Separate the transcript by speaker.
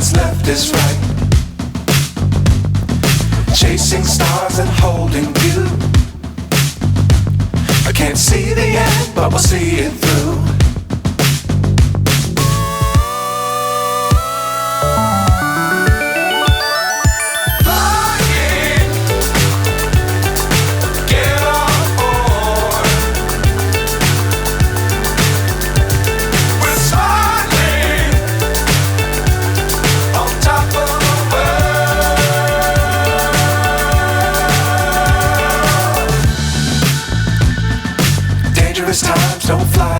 Speaker 1: what's left is right. Chasing stars and holding you. I can't see the end, but we'll see it through. Times don't fly.